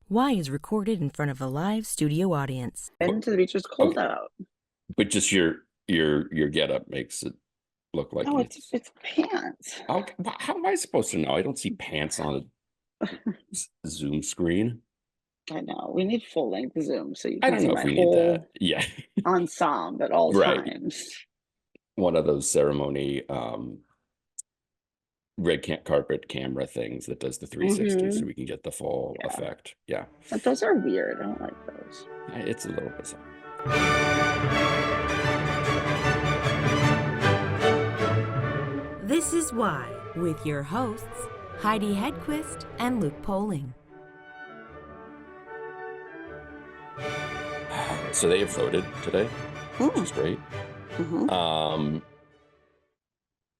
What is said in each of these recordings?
Y is recorded in front of a live studio audience. And to the beach, it's cold Okay, out. but just your getup makes it look like No, it's. it's pants. Okay, how am I supposed to know? I don't see pants on a Zoom screen. I know. We need full length Zoom so you I can don't see know if my we need that. whole Yeah, ensemble at all right. times. One of those ceremony carpet camera things that does the 360 so Mm-hmm. we can get the full Yeah. effect. Yeah, But those are weird. I don't like those. it's a little bizarre. This is Y with your hosts, Heidi Hedquist and Luke Poling. So they have voted today, which is great. Mm-hmm.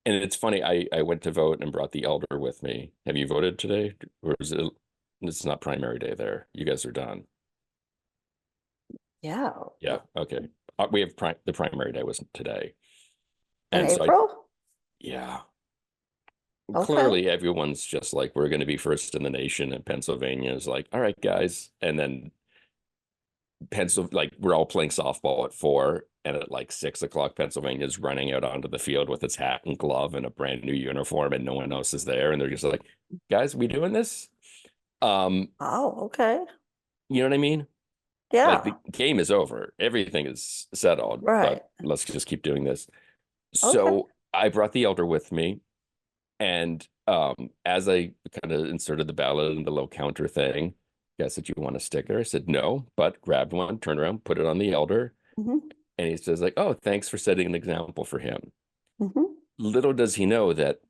And it's funny, I went to vote and brought the elder with me. Have you voted today? Or is it, it's not primary day there. You guys are done. Yeah. Yeah, okay. We have the primary day was today. In And so April? yeah, Okay. clearly everyone's just like, we're going to be first in the nation, and Pennsylvania is like, all right, guys. And then like we're all playing softball at 4, and at like 6 o'clock, Pennsylvania's running out onto the field with its hat and glove and a brand new uniform, and no one else is there. And they're just like, guys, we doing this? Oh, okay. You know what I mean? Like Yeah. the game is over, everything is settled, Right. but let's just keep doing this. Okay. So I brought the elder with me, and as I kind of inserted the ballot in the little counter thing, guess that you want a sticker? I said no, but grabbed one, turned around, put it on the elder, Mm-hmm. and he says like, "Oh, thanks for setting an example for him." Mm-hmm. Little does he know that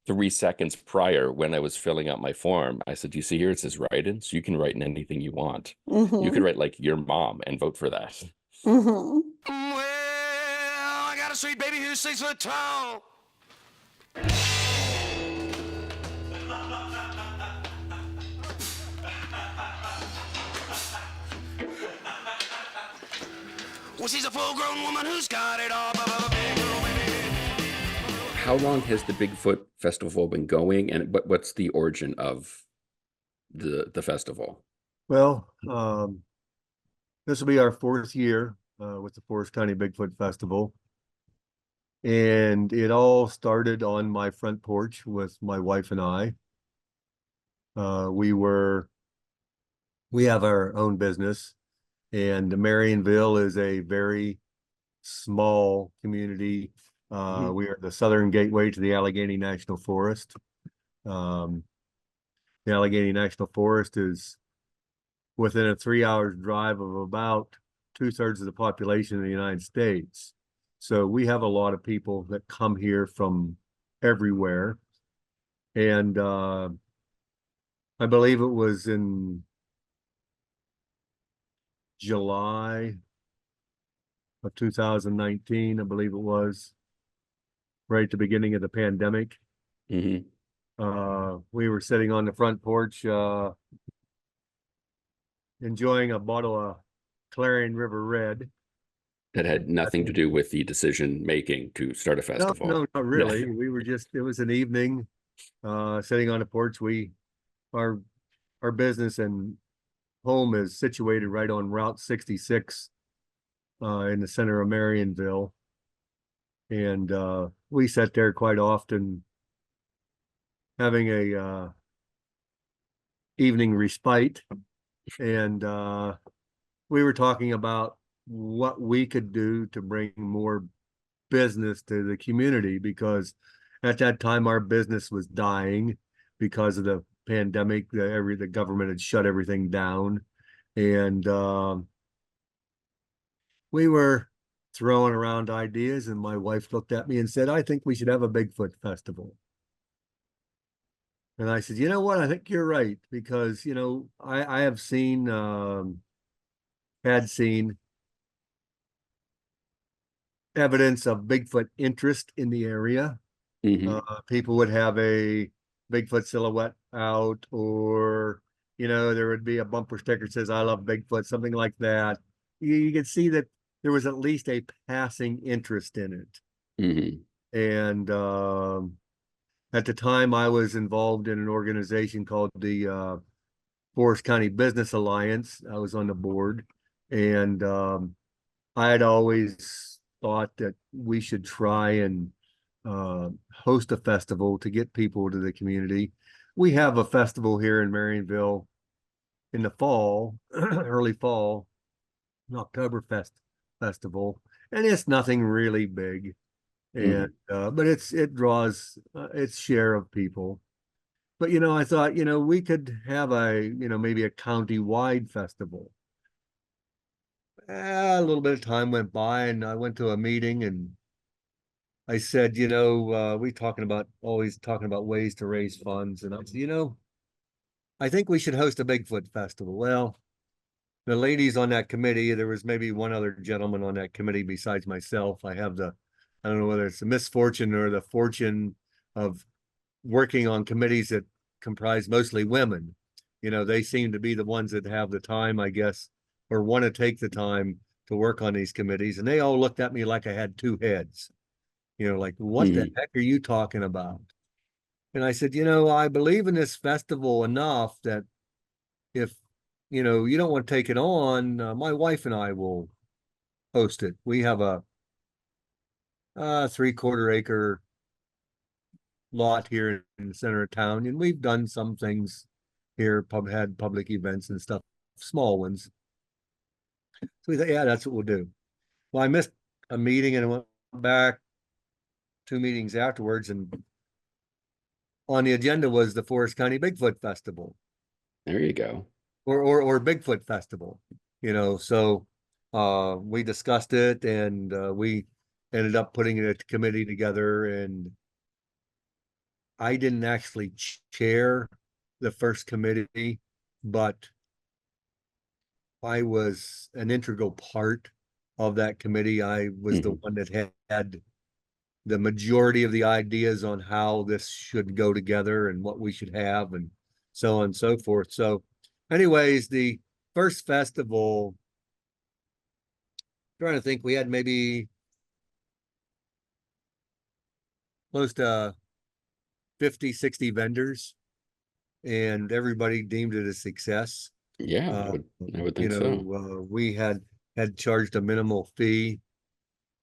3 seconds prior, when I was filling out my form, I said, "You see here, it says write in, so you can write in anything you want. You Mm-hmm. could write like your mom and vote for that." Mm-hmm. Well, I got a sweet baby who's 6 foot tall. Well, she's a full-grown woman who's got it all. How long has the Bigfoot festival been going, and what's the origin of the festival? Well, this will be our 4th year with the Forest County Bigfoot Festival. And it all started on my front porch with my wife and I. We have our own business, and Marionville is a very small community. We are the southern gateway to the Allegheny National Forest. The Allegheny National Forest is within a 3 hours drive of about 2/3 of the population of the United States. So we have a lot of people that come here from everywhere. And I believe it was in July of 2019, I believe it was, right at the beginning of the pandemic. Mm-hmm. We were sitting on the front porch enjoying a bottle of Clarion River Red. That had nothing to do with the decision making to start a festival. No, not really. We were just, it was an evening, sitting on the porch. Our business and home is situated right on Route 66, in the center of Marionville. And, we sat there quite often having a, evening respite. And, we were talking about what we could do to bring more business to the community, because at that time our business was dying because of the pandemic. The government had shut everything down, and we were throwing around ideas, and my wife looked at me and said, "I think we should have a Bigfoot festival." And I said, "You know what? I think you're right, because I have seen had seen evidence of Bigfoot interest in the area. Mm-hmm. People would have a Bigfoot silhouette out, or there would be a bumper sticker that says, 'I love Bigfoot,' something like that. You could see that there was at least a passing interest in it. Mm-hmm. And at the time, I was involved in an organization called the Forest County Business Alliance. I was on the board, and I had always thought that we should try and host a festival to get people to the community. We have a festival here in Marionville in the fall, early fall, an Oktoberfest festival, and it's nothing really big, and but it draws its share of people. But I thought we could have maybe a county-wide festival. A little bit of time went by, and I went to a meeting, and I said, we always talking about ways to raise funds, and I said, I think we should host a Bigfoot festival. Well, the ladies on that committee, there was maybe one other gentleman on that committee besides myself. I don't know whether it's the misfortune or the fortune of working on committees that comprise mostly women. They seem to be the ones that have the time, I guess, or want to take the time to work on these committees. And they all looked at me like I had two heads, like, what the heck are you talking about? And I said, I believe in this festival enough that if, you don't want to take it on, my wife and I will host it. We have a 3/4 acre lot here in the center of town, and we've done some things here, had public events and stuff, small ones. So we thought, yeah, that's what we'll do. Well, I missed a meeting and I went back 2 meetings afterwards, and on the agenda was the Forest County Bigfoot Festival. There you go. Or Bigfoot Festival, so we discussed it, and we ended up putting a committee together, and I didn't actually chair the first committee, but I was an integral part of that committee. I was the one that had the majority of the ideas on how this should go together and what we should have, and so on and so forth. So anyways, the first festival, I'm trying to think, we had maybe close to 50, 60 vendors, and everybody deemed it a success. Yeah, I would think so. We had charged a minimal fee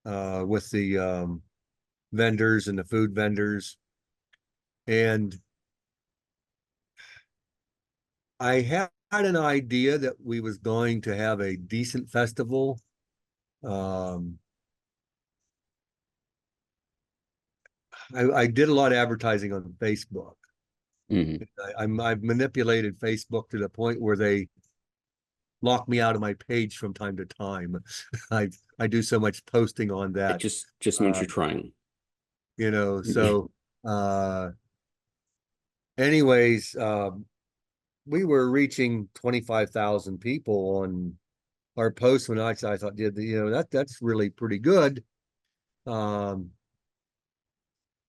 with the vendors and the food vendors, and I had an idea that we was going to have a decent festival. I did a lot of advertising on Facebook. I've manipulated Facebook to the point where they lock me out of my page from time to time. I do so much posting on that. It just means you're trying. So anyways, we were reaching 25,000 people on our posts when I thought, that's really pretty good.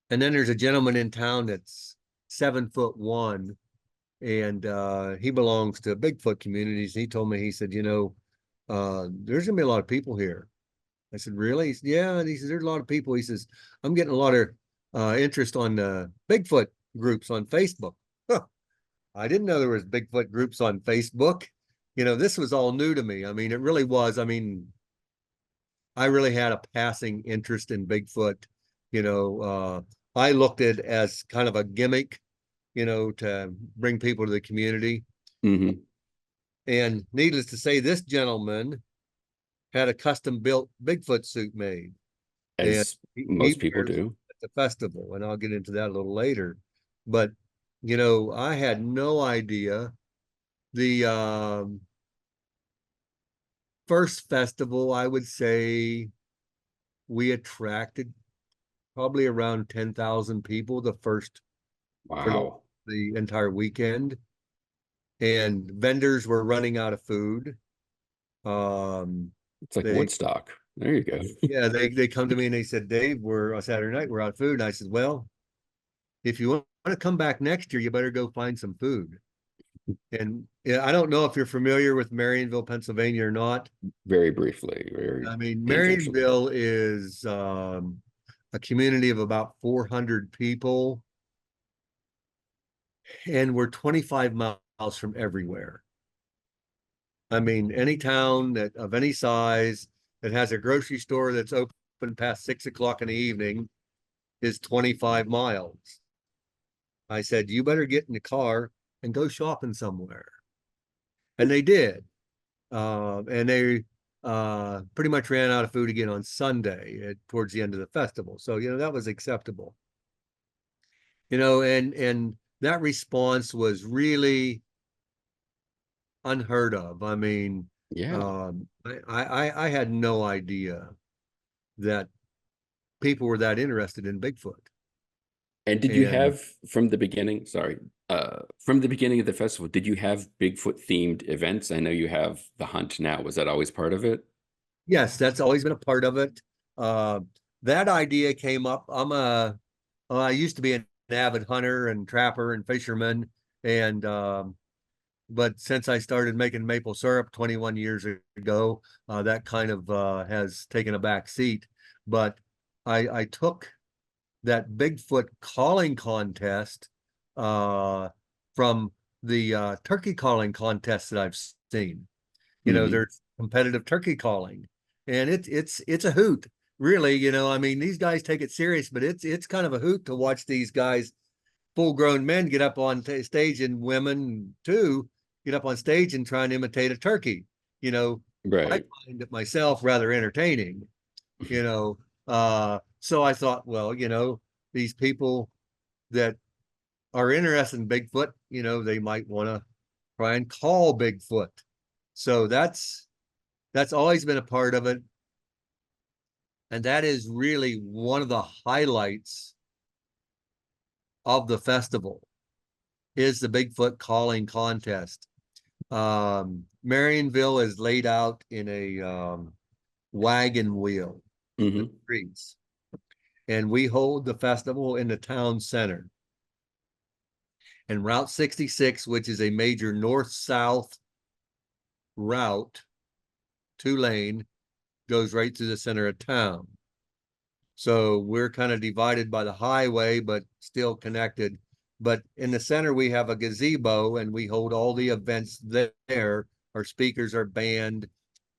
And then there's a gentleman in town that's 7'1", and he belongs to Bigfoot communities. He told me, he said, there's gonna be a lot of people here. I said, really? He said, yeah. And he says, there's a lot of people. He says, I'm getting a lot of interest on Bigfoot groups on Facebook. Huh. I didn't know there was Bigfoot groups on Facebook. This was all new to me. I mean, it really was. I mean, I really had a passing interest in Bigfoot. I looked at it as kind of a gimmick, to bring people to the community. And needless to say, this gentleman had a custom built Bigfoot suit made. As most people do. At the festival, and I'll get into that a little later. But, I had no idea. The first festival, I would say we attracted probably around 10,000 people for the entire weekend, and vendors were running out of food. It's like Woodstock. There you go. Yeah, they come to me and they said, Dave, we're Saturday night, we're out of food. And I said, well, if you want to come back next year, you better go find some food. And I don't know if you're familiar with Marionville, Pennsylvania or not. Very briefly. Marionville is a community of about 400 people, and we're 25 miles from everywhere. I mean, any town that of any size that has a grocery store that's open past 6 o'clock in the evening is 25 miles. I said, you better get in the car and go shopping somewhere. And they did. And they pretty much ran out of food again on Sunday towards the end of the festival. So, that was acceptable. And that response was really unheard of. I mean, Yeah. I had no idea that people were that interested in Bigfoot. And did you And have from the beginning, sorry, from the beginning of the festival, did you have Bigfoot themed events? I know you have the hunt now. Was that always part of it? yes, that's always been a part of it. That idea came up. I used to be an avid hunter and trapper and fisherman, and but since I started making maple syrup 21 years ago, that kind of has taken a back seat. But I took that Bigfoot calling contest from the turkey calling contests that I've seen. There's competitive turkey calling, and it's a hoot, really. I mean, these guys take it serious, but it's kind of a hoot to watch these guys, full-grown men, get up on stage, and women too, get up on stage and try and imitate a turkey. I Right. find it myself rather entertaining. So I thought, well, these people that are interested in Bigfoot, they might want to try and call Bigfoot. So that's always been a part of it. And that is really one of the highlights of the festival, is the Bigfoot calling contest. Marionville is laid out in a wagon wheel in the streets. And we hold the festival in the town center. And Route 66, which is a major north-south route, 2-lane, goes right through the center of town. So we're kind of divided by the highway, but still connected. But in the center, we have a gazebo, and we hold all the events there. Our speakers are band,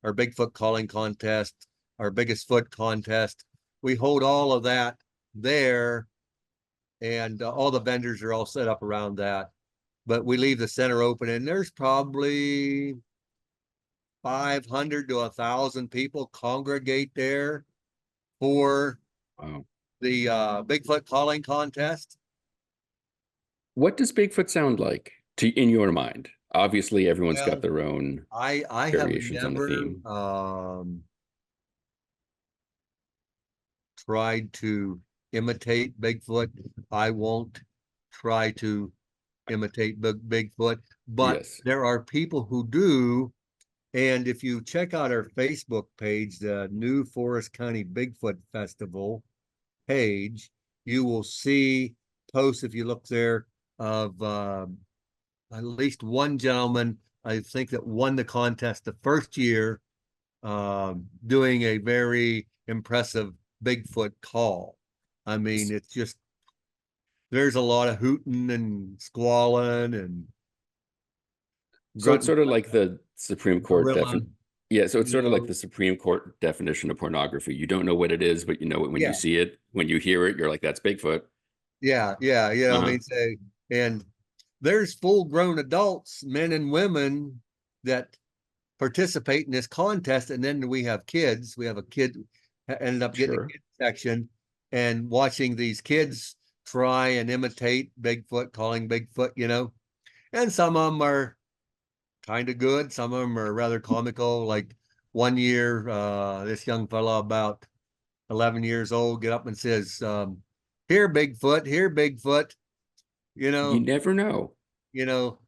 our Bigfoot calling contest, our biggest foot contest. We hold all of that there, and all the vendors are all set up around that. But we leave the center open, and there's probably 500 to 1,000 people congregate there for the Bigfoot calling contest. What does Bigfoot sound like in your mind? Obviously, everyone's got Well, their own I have variations on the never theme. tried to imitate Bigfoot. I won't try to imitate Bigfoot, but Yes. there are people who do. And if you check out our Facebook page, the New Forest County Bigfoot Festival page, you will see posts, if you look there, of at least one gentleman, I think, that won the contest the first year, doing a very impressive Bigfoot call. I mean, it's just, there's a lot of hooting and squalling and So it's grunting sort of like like the Supreme a Court gorilla, Yeah, so it's sort of like know. the Supreme Court definition of pornography. You don't know what it is, but you know it when you Yeah, see it. When you hear it, you're like, that's Bigfoot. yeah. I mean, say, and there's full-grown adults, men and women, that participate in this contest, and then we have kids. We have a kid ended up getting a Sure. kid section, and watching these kids try and imitate Bigfoot, calling Bigfoot, and some of them are kind of good. Some of them are rather comical. Like one year, this young fella, about 11 years old, get up and says, here, Bigfoot, here, Bigfoot. You You know, never know.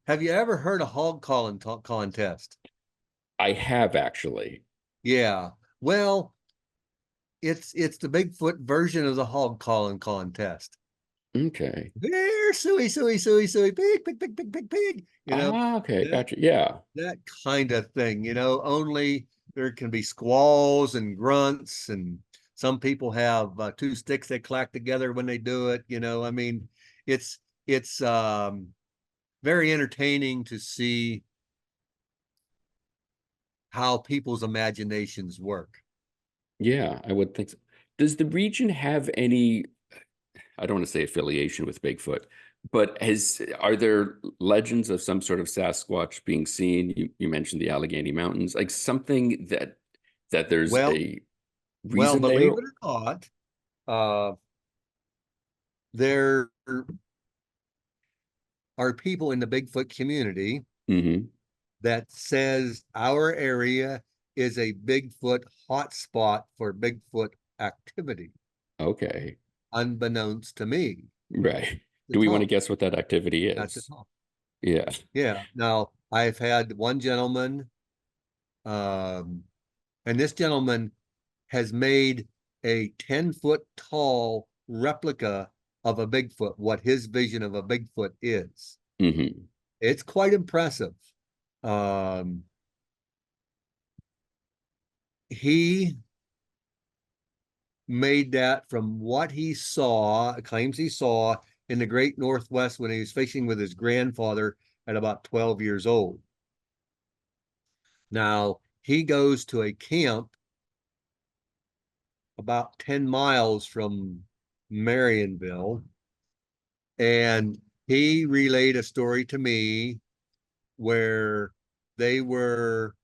have you ever heard a hog calling contest? I have actually. Yeah. Well, it's the Bigfoot version of the hog calling contest. Okay. There, suey, suey, suey, suey, pig, pig, pig, pig, pig, pig. Okay, That gotcha. Yeah. that kind of thing. Only there can be squalls and grunts, and some people have two sticks they clack together when they do it. I mean, it's very entertaining to see how people's imaginations work. Yeah, I would think so. Does the region have any, I don't want to say affiliation with Bigfoot, but are there legends of some sort of Sasquatch being seen? You mentioned the Allegheny Mountains, like something that there's Well, a well, reason there? believe it or not, there are people in the Bigfoot community Mm-hmm. that says our area is a Bigfoot hotspot for Bigfoot activity, Okay. unbeknownst to me. Right. The Do we want to talk, guess what that activity not to is? talk. Yeah. Yeah. Now I've had one gentleman, and this gentleman has made a 10-foot tall replica of a Bigfoot, what his vision of a Bigfoot is. Mm-hmm. It's quite impressive. He made that from what he saw, claims he saw in the Great Northwest when he was fishing with his grandfather at about 12 years old. Now, he goes to a camp about 10 miles from Marionville, and he relayed a story to me where they were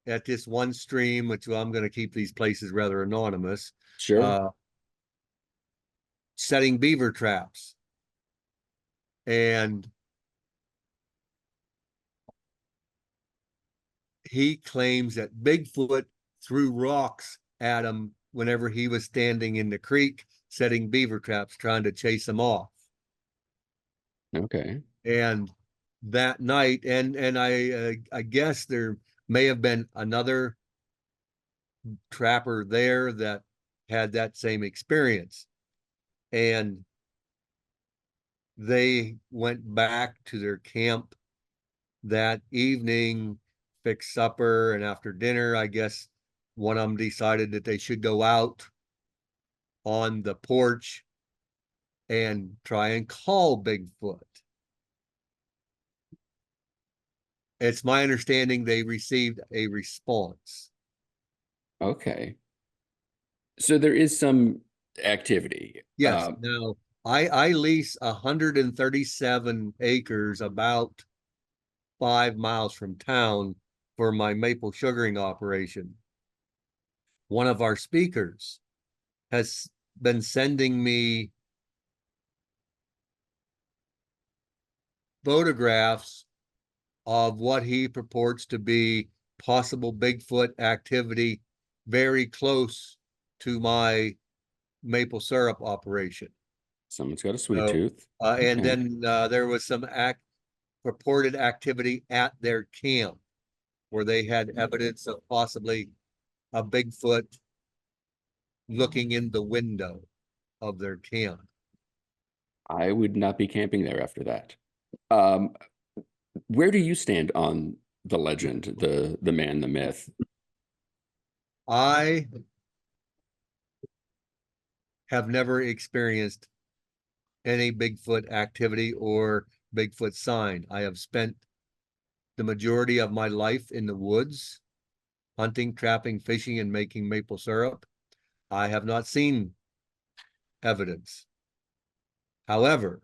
at this one stream, which I'm going to keep these places rather anonymous, Sure. setting beaver traps. And he claims that Bigfoot threw rocks at him whenever he was standing in the creek setting beaver traps, trying to chase them off. Okay. And that night, and I guess there may have been another trapper there that had that same experience. And they went back to their camp that evening, fixed supper, and after dinner, I guess one of them decided that they should go out on the porch and try and call Bigfoot. It's my understanding they received a response. Okay. So there is some activity. Yes. Now, I lease 137 acres about 5 miles from town for my maple sugaring operation. One of our speakers has been sending me photographs of what he purports to be possible Bigfoot activity very close to my maple syrup operation. Someone's got a sweet So, tooth. and Okay. then there was some purported activity at their camp where they had evidence of possibly a Bigfoot looking in the window of their camp. I would not be camping there after that. Um, where do you stand on the legend, the man, the myth? I have never experienced any Bigfoot activity or Bigfoot sign. I have spent the majority of my life in the woods, hunting, trapping, fishing, and making maple syrup. I have not seen evidence. However,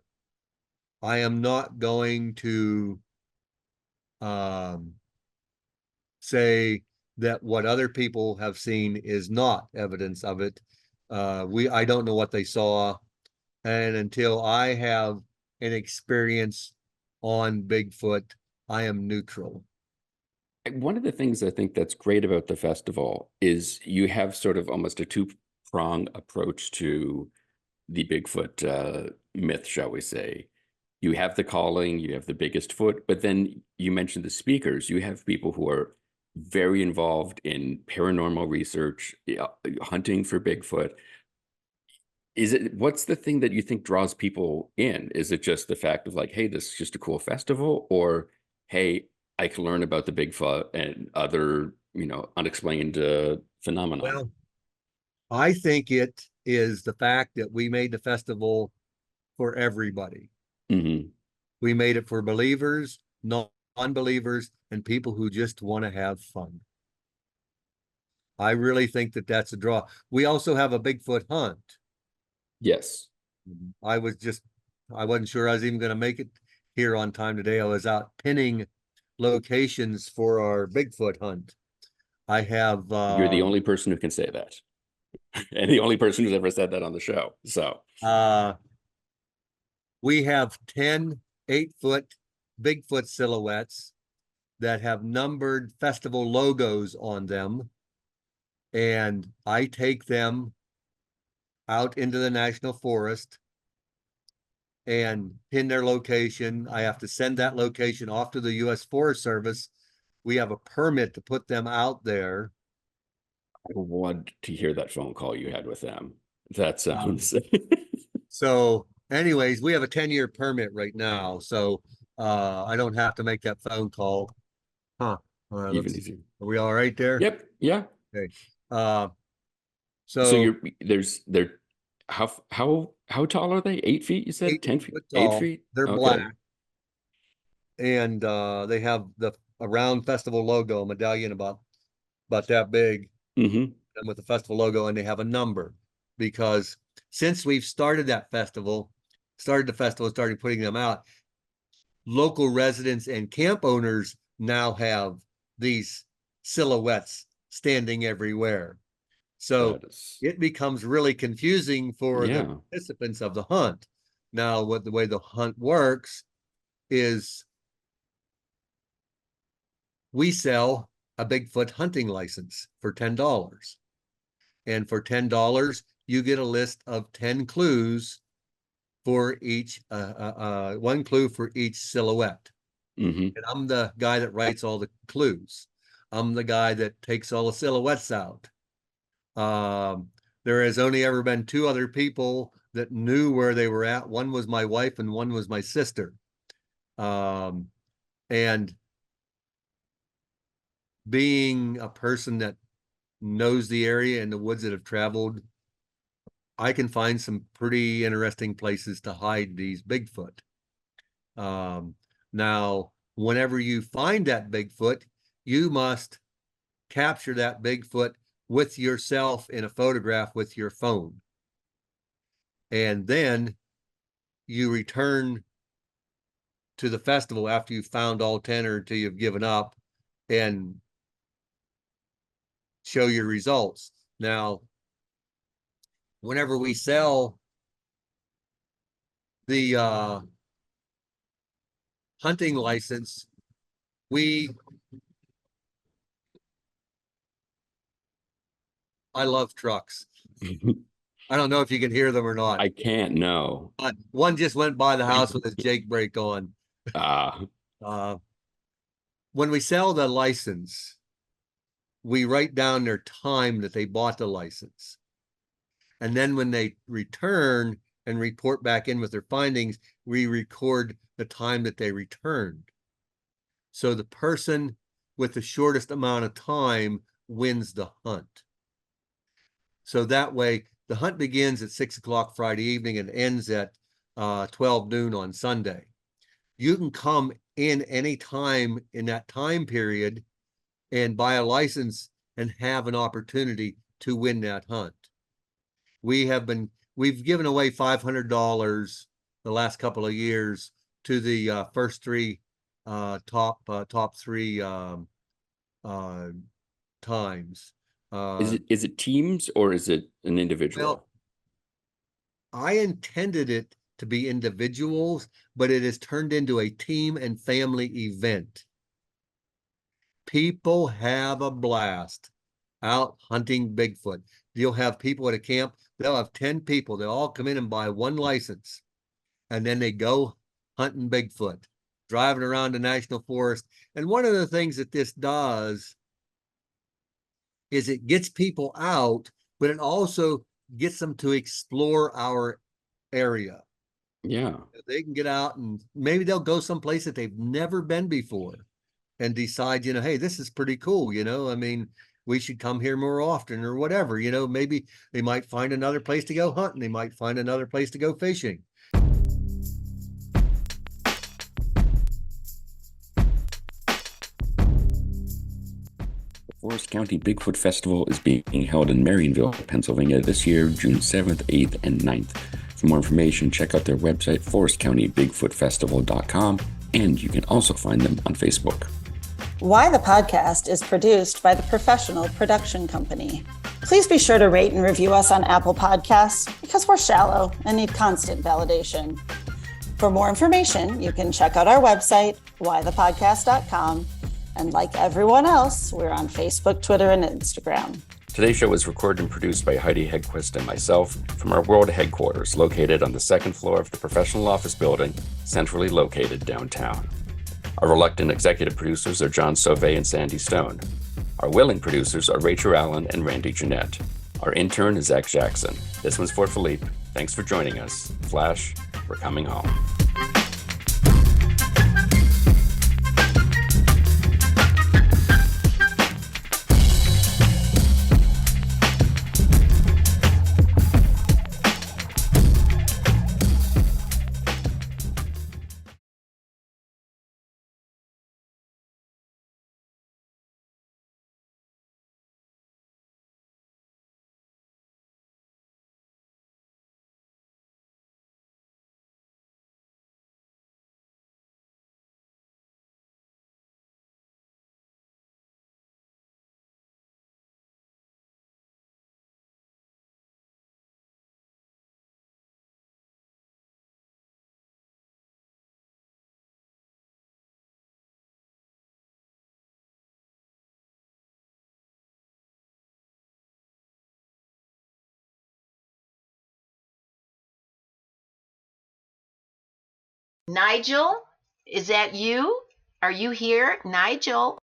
I am not going to say that what other people have seen is not evidence of it. I don't know what they saw, and until I have an experience on Bigfoot, I am neutral. One of the things I think that's great about the festival is you have sort of almost a two-prong approach to the Bigfoot myth, shall we say. You have the calling, you have the biggest foot, but then you mentioned the speakers. You have people who are very involved in paranormal research, hunting for Bigfoot. What's the thing that you think draws people in? Is it just the fact of like, hey, this is just a cool festival, or hey, I can learn about the Bigfoot and other, unexplained phenomenon? Well, I think it is the fact that we made the festival for everybody. Hmm. We made it for believers, non-believers, and people who just want to have fun. I really think that that's a draw. We also have a Bigfoot hunt. Yes. I wasn't sure I was even going to make it here on time today. I was out pinning locations for our Bigfoot hunt. I have You're the only person who can say that. And the only person who's ever said that on the show. So we have 10 8-foot Bigfoot silhouettes that have numbered festival logos on them. And I take them out into the national forest and pin their location. I have to send that location off to the U.S. Forest Service. We have a permit to put them out there. I want to hear that phone call you had with them. That sounds. So anyways, we have a 10-year permit right now. So I don't have to make that phone call. Huh. Even easier. Are we all right there? Yep. Yeah. Okay. So how tall are they? 8 feet, you said? 10 feet? Tall. 8 feet? They're Okay. black. And they have a round festival logo, a medallion about that big. Mm-hmm. And with the festival logo, and they have a number, because since we've started the festival, started putting them out, local residents and camp owners now have these silhouettes standing everywhere. So it becomes really confusing for the participants of the hunt. Now, the way the hunt works is we sell a Bigfoot hunting license for $10. And for $10, you get a list of 10 clues for each, one clue for each silhouette. Mm-hmm. And I'm the guy that writes all the clues. I'm the guy that takes all the silhouettes out. There has only ever been 2 other people that knew where they were at. One was my wife and one was my sister. And being a person that knows the area and the woods that have traveled, I can find some pretty interesting places to hide these Bigfoot. Now, whenever you find that Bigfoot, you must capture that Bigfoot with yourself in a photograph with your phone. And then you return to the festival after you've found all 10 or until you've given up and show your results. Now, whenever we sell the hunting license, I love trucks. I don't know if you can hear them or not. I can't, no. But one just went by the house with his Jake brake on. When we sell the license, we write down their time that they bought the license. And then when they return and report back in with their findings, we record the time that they returned. So the person with the shortest amount of time wins the hunt. So that way, the hunt begins at 6 o'clock Friday evening and ends at 12 noon on Sunday. You can come in any time in that time period and buy a license and have an opportunity to win that hunt. We've given away $500 the last couple of years to the first 3 top 3 times. Is it teams or is it an individual? Well, I intended it to be individuals, but it has turned into a team and family event. People have a blast out hunting Bigfoot. You'll have people at a camp, they'll have 10 people. They'll all come in and buy one license. And then they go hunting Bigfoot, driving around the national forest. And one of the things that this does is it gets people out, but it also gets them to explore our area. Yeah. They can get out and maybe they'll go someplace that they've never been before and decide, hey, this is pretty cool. I mean, we should come here more often or whatever, maybe they might find another place to go hunting. They might find another place to go fishing. Forest County Bigfoot Festival is being held in Marionville, Pennsylvania this year, June 7th, 8th, and 9th. For more information, check out their website, forestcountybigfootfestival.com, and you can also find them on Facebook. Why the Podcast is produced by the Professional Production Company. Please be sure to rate and review us on Apple Podcasts because we're shallow and need constant validation. For more information, you can check out our website, whythepodcast.com. And like everyone else, we're on Facebook, Twitter, and Instagram. Today's show was recorded and produced by Heidi Hedquist and myself from our world headquarters located on the second floor of the professional office building, centrally located downtown. Our reluctant executive producers are John Sauvé and Sandy Stone. Our willing producers are Rachel Allen and Randy Jeanette. Our intern is Zach Jackson. This one's for Philippe. Thanks for joining us. Flash, we're coming home. Nigel, is that you? Are you here, Nigel?